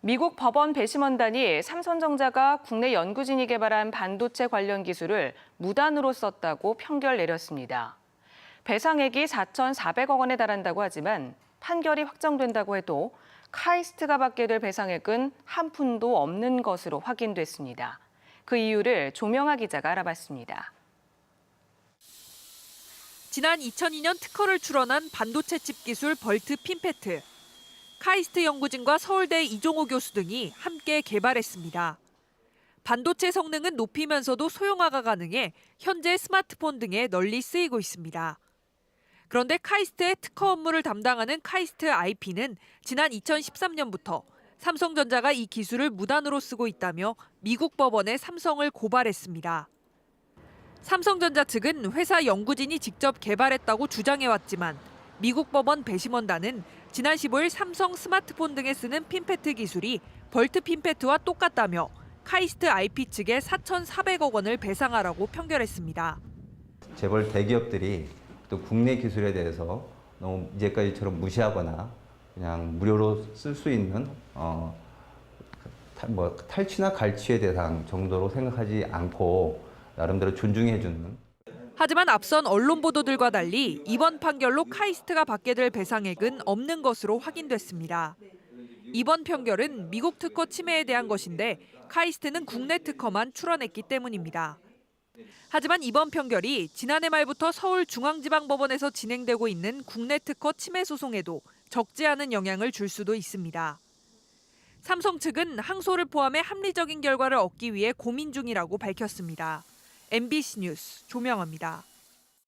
미국 법원 배심원단이 삼성전자가 국내 연구진이 개발한 반도체 관련 기술을 무단으로 썼다고 판결 내렸습니다. 배상액이 4,400억 원에 달한다고 하지만 판결이 확정된다고 해도 카이스트가 받게 될 배상액은 한 푼도 없는 것으로 확인됐습니다. 그 이유를 조명아 기자가 알아봤습니다. 지난 2002년 특허를 출원한 반도체 칩 기술 벌트 핀페트. 카이스트 연구진과 서울대 이종호 교수 등이 함께 개발했습니다. 반도체 성능은 높이면서도 소형화가 가능해 현재 스마트폰 등에 널리 쓰이고 있습니다. 그런데 카이스트의 특허 업무를 담당하는 카이스트 IP는 지난 2013년부터 삼성전자가 이 기술을 무단으로 쓰고 있다며 미국 법원에 삼성을 고발했습니다. 삼성전자 측은 회사 연구진이 직접 개발했다고 주장해왔지만 미국 법원 배심원단은 지난 15일 삼성 스마트폰 등에 쓰는 핀페트 기술이 벌트 핀페트와 똑같다며 카이스트 IP 측에 4,400억 원을 배상하라고 판결했습니다. 재벌 대기업들이 또 국내 기술에 대해서 너무 이제까지처럼 무시하거나 그냥 무료로 쓸 수 있는 탈취나 갈취의 대상 정도로 생각하지 않고 나름대로 존중해주는. 하지만 앞선 언론 보도들과 달리 이번 판결로 카이스트가 받게 될 배상액은 없는 것으로 확인됐습니다. 이번 판결은 미국 특허 침해에 대한 것인데 카이스트는 국내 특허만 출원했기 때문입니다. 하지만 이번 판결이 지난해 말부터 서울중앙지방법원에서 진행되고 있는 국내 특허 침해 소송에도 적지 않은 영향을 줄 수도 있습니다. 삼성 측은 항소를 포함해 합리적인 결과를 얻기 위해 고민 중이라고 밝혔습니다. MBC 뉴스 조명아입니다.